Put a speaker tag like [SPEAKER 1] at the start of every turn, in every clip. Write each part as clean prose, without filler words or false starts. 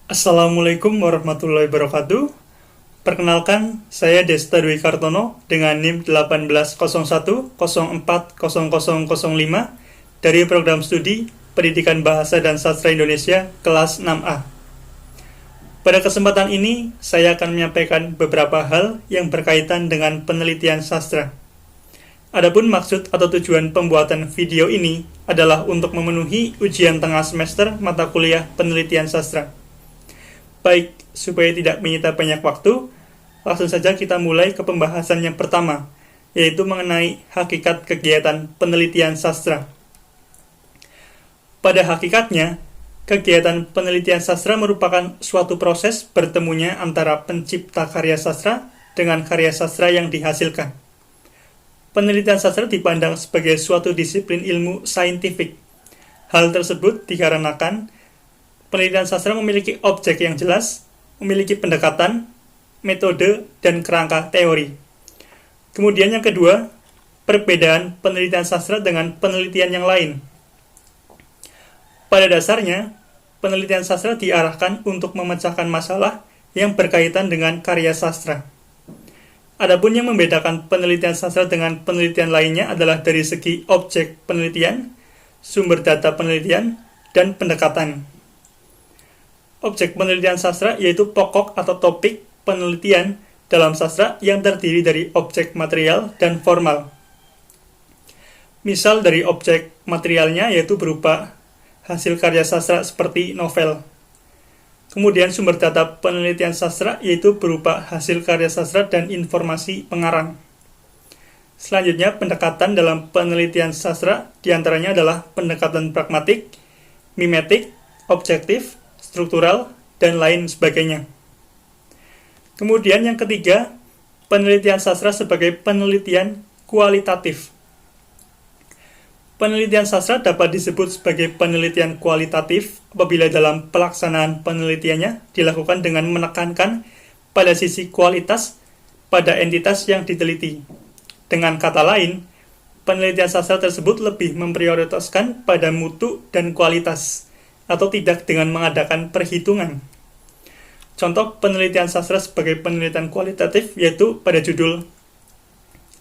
[SPEAKER 1] Assalamualaikum warahmatullahi wabarakatuh. Perkenalkan, saya Desta Dwi Kartono dengan NIM 1801040005 dari program studi Pendidikan Bahasa dan Sastra Indonesia kelas 6A. Pada kesempatan ini, saya akan menyampaikan beberapa hal yang berkaitan dengan penelitian sastra. Adapun maksud atau tujuan pembuatan video ini adalah untuk memenuhi ujian tengah semester mata kuliah penelitian sastra. Baik, supaya tidak menyita banyak waktu, langsung saja kita mulai ke pembahasan yang pertama, yaitu mengenai hakikat kegiatan penelitian sastra. Pada hakikatnya, kegiatan penelitian sastra merupakan suatu proses bertemunya antara pencipta karya sastra dengan karya sastra yang dihasilkan. Penelitian sastra dipandang sebagai suatu disiplin ilmu saintifik. Hal tersebut dikarenakan penelitian sastra memiliki objek yang jelas, memiliki pendekatan, metode, dan kerangka teori. Kemudian yang kedua, perbedaan penelitian sastra dengan penelitian yang lain. Pada dasarnya, penelitian sastra diarahkan untuk memecahkan masalah yang berkaitan dengan karya sastra. Adapun yang membedakan penelitian sastra dengan penelitian lainnya adalah dari segi objek penelitian, sumber data penelitian, dan pendekatan. Objek penelitian sastra yaitu pokok atau topik penelitian dalam sastra yang terdiri dari objek material dan formal. Misal dari objek materialnya yaitu berupa hasil karya sastra seperti novel. Kemudian sumber data penelitian sastra yaitu berupa hasil karya sastra dan informasi pengarang. Selanjutnya, pendekatan dalam penelitian sastra diantaranya adalah pendekatan pragmatik, mimetik, objektif, struktural, dan lain sebagainya. Kemudian yang ketiga, penelitian sastra sebagai penelitian kualitatif. Penelitian sastra dapat disebut sebagai penelitian kualitatif apabila dalam pelaksanaan penelitiannya dilakukan dengan menekankan pada sisi kualitas pada entitas yang diteliti. Dengan kata lain, penelitian sastra tersebut lebih memprioritaskan pada mutu dan kualitas, atau tidak dengan mengadakan perhitungan. Contoh penelitian sastra sebagai penelitian kualitatif yaitu pada judul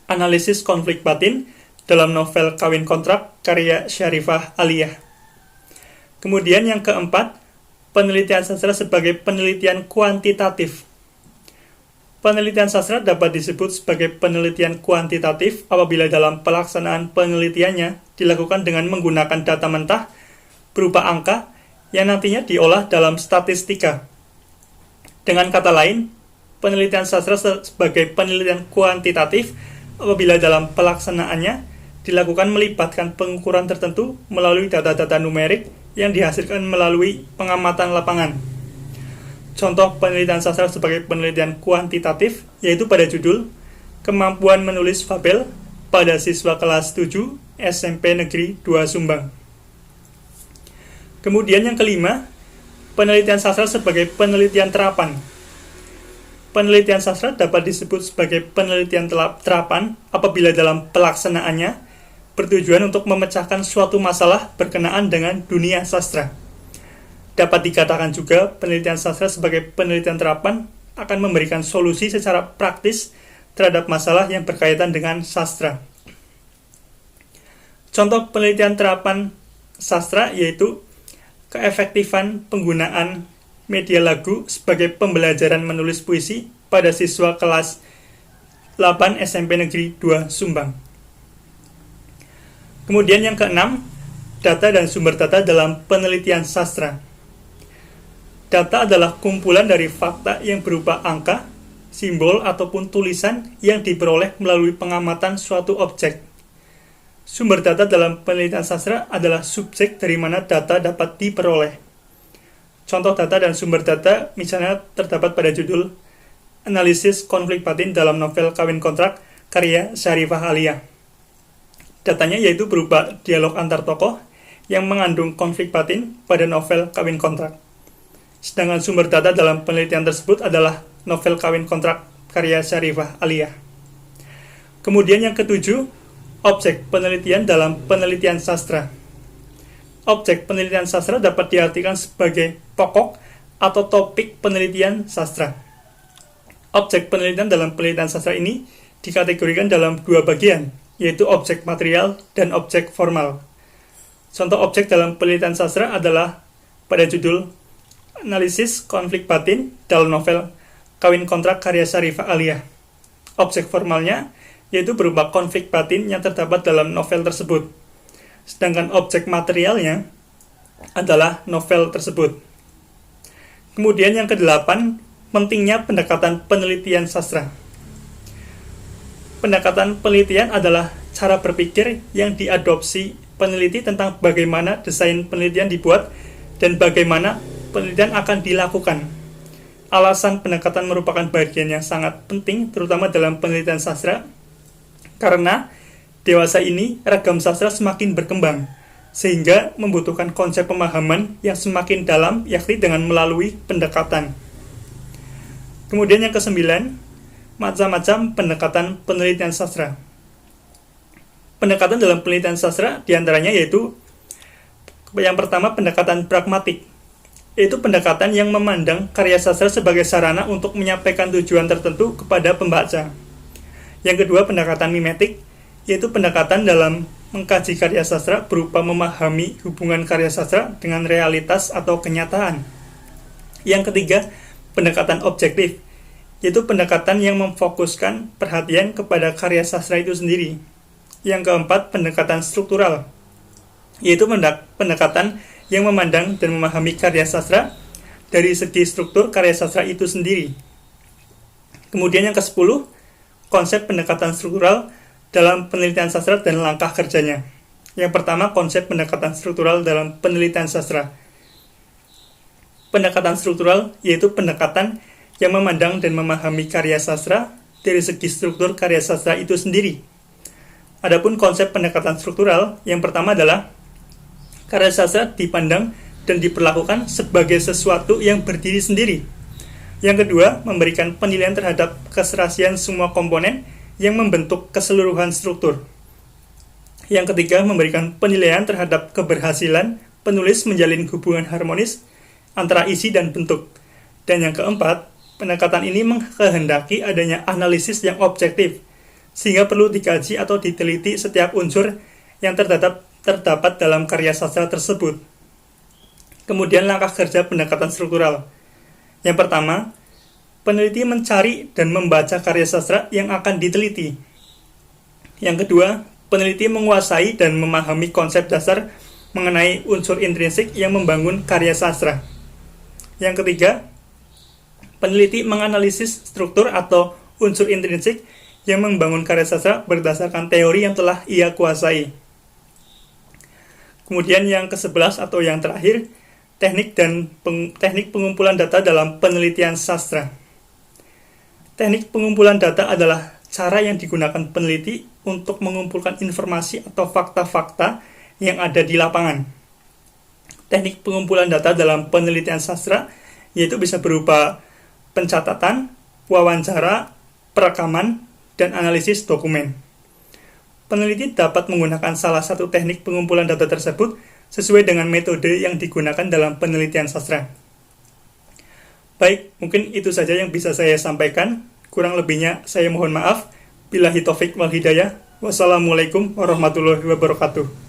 [SPEAKER 1] Analisis Konflik Batin dalam novel Kawin Kontrak karya Syarifah Aliyah. Kemudian yang keempat, penelitian sastra sebagai penelitian kuantitatif. Penelitian sastra dapat disebut sebagai penelitian kuantitatif apabila dalam pelaksanaan penelitiannya dilakukan dengan menggunakan data mentah berupa angka yang nantinya diolah dalam statistika. Dengan kata lain, penelitian sastra sebagai penelitian kuantitatif apabila dalam pelaksanaannya dilakukan melibatkan pengukuran tertentu melalui data-data numerik yang dihasilkan melalui pengamatan lapangan. Contoh penelitian sastra sebagai penelitian kuantitatif yaitu pada judul Kemampuan Menulis Fabel pada siswa kelas 7 SMP Negeri 2 Sumbang. Kemudian yang kelima, penelitian sastra sebagai penelitian terapan. Penelitian sastra dapat disebut sebagai penelitian terapan apabila dalam pelaksanaannya bertujuan untuk memecahkan suatu masalah berkenaan dengan dunia sastra. Dapat dikatakan juga penelitian sastra sebagai penelitian terapan akan memberikan solusi secara praktis terhadap masalah yang berkaitan dengan sastra. Contoh penelitian terapan sastra yaitu keefektifan penggunaan media lagu sebagai pembelajaran menulis puisi pada siswa kelas 8 SMP Negeri 2 Sumbang. Kemudian yang keenam, data dan sumber data dalam penelitian sastra. Data adalah kumpulan dari fakta yang berupa angka, simbol, ataupun tulisan yang diperoleh melalui pengamatan suatu objek. Sumber data dalam penelitian sastra adalah subjek dari mana data dapat diperoleh. Contoh data dan sumber data misalnya terdapat pada judul Analisis Konflik Batin dalam novel Kawin Kontrak karya Syarifah Aliyah. Datanya yaitu berupa dialog antar tokoh yang mengandung konflik batin pada novel Kawin Kontrak. Sedangkan sumber data dalam penelitian tersebut adalah novel Kawin Kontrak karya Syarifah Aliyah. Kemudian yang ketujuh, objek penelitian dalam penelitian sastra. Objek penelitian sastra dapat diartikan sebagai pokok atau topik penelitian sastra. Objek penelitian dalam penelitian sastra ini dikategorikan dalam dua bagian, yaitu objek material dan objek formal. Contoh objek dalam penelitian sastra adalah pada judul Analisis Konflik Batin dalam novel Kawin Kontrak karya Syarifah Aliyah. Objek formalnya yaitu berupa konflik batin yang terdapat dalam novel tersebut. Sedangkan objek materialnya adalah novel tersebut. Kemudian yang kedelapan, pentingnya pendekatan penelitian sastra. Pendekatan penelitian adalah cara berpikir yang diadopsi peneliti tentang bagaimana desain penelitian dibuat dan bagaimana penelitian akan dilakukan. Alasan pendekatan merupakan bagian yang sangat penting, terutama dalam penelitian sastra, karena dewasa ini ragam sastra semakin berkembang, sehingga membutuhkan konsep pemahaman yang semakin dalam, yakni dengan melalui pendekatan. Kemudian yang kesembilan, macam-macam pendekatan penelitian sastra. Pendekatan dalam penelitian sastra diantaranya yaitu yang pertama, pendekatan pragmatik, yaitu pendekatan yang memandang karya sastra sebagai sarana untuk menyampaikan tujuan tertentu kepada pembaca. Yang kedua, pendekatan mimetik, yaitu pendekatan dalam mengkaji karya sastra berupa memahami hubungan karya sastra dengan realitas atau kenyataan. Yang ketiga, pendekatan objektif, yaitu pendekatan yang memfokuskan perhatian kepada karya sastra itu sendiri. Yang keempat, pendekatan struktural, yaitu pendekatan yang memandang dan memahami karya sastra dari segi struktur karya sastra itu sendiri. Kemudian yang ke-10, konsep pendekatan struktural dalam penelitian sastra dan langkah kerjanya. Yang pertama, konsep pendekatan struktural dalam penelitian sastra. Pendekatan struktural yaitu pendekatan yang memandang dan memahami karya sastra dari segi struktur karya sastra itu sendiri. Adapun konsep pendekatan struktural yang pertama adalah karya sastra dipandang dan diperlakukan sebagai sesuatu yang berdiri sendiri. Yang kedua, memberikan penilaian terhadap keserasian semua komponen yang membentuk keseluruhan struktur. Yang ketiga, memberikan penilaian terhadap keberhasilan penulis menjalin hubungan harmonis antara isi dan bentuk. Dan yang keempat, pendekatan ini mengkehendaki adanya analisis yang objektif, sehingga perlu dikaji atau diteliti setiap unsur yang terdapat dalam karya sastra tersebut. Kemudian langkah kerja pendekatan struktural. Yang pertama, peneliti mencari dan membaca karya sastra yang akan diteliti. Yang kedua, peneliti menguasai dan memahami konsep dasar mengenai unsur intrinsik yang membangun karya sastra. Yang ketiga, peneliti menganalisis struktur atau unsur intrinsik yang membangun karya sastra berdasarkan teori yang telah ia kuasai. Kemudian yang ke-11 atau yang terakhir, teknik pengumpulan data dalam penelitian sastra. Teknik pengumpulan data adalah cara yang digunakan peneliti untuk mengumpulkan informasi atau fakta-fakta yang ada di lapangan. Teknik pengumpulan data dalam penelitian sastra yaitu bisa berupa pencatatan, wawancara, perekaman, dan analisis dokumen. Peneliti dapat menggunakan salah satu teknik pengumpulan data tersebut sesuai dengan metode yang digunakan dalam penelitian sastra. Baik, mungkin itu saja yang bisa saya sampaikan. Kurang lebihnya saya mohon maaf. Billahi taufik wal hidayah. Wassalamualaikum warahmatullahi wabarakatuh.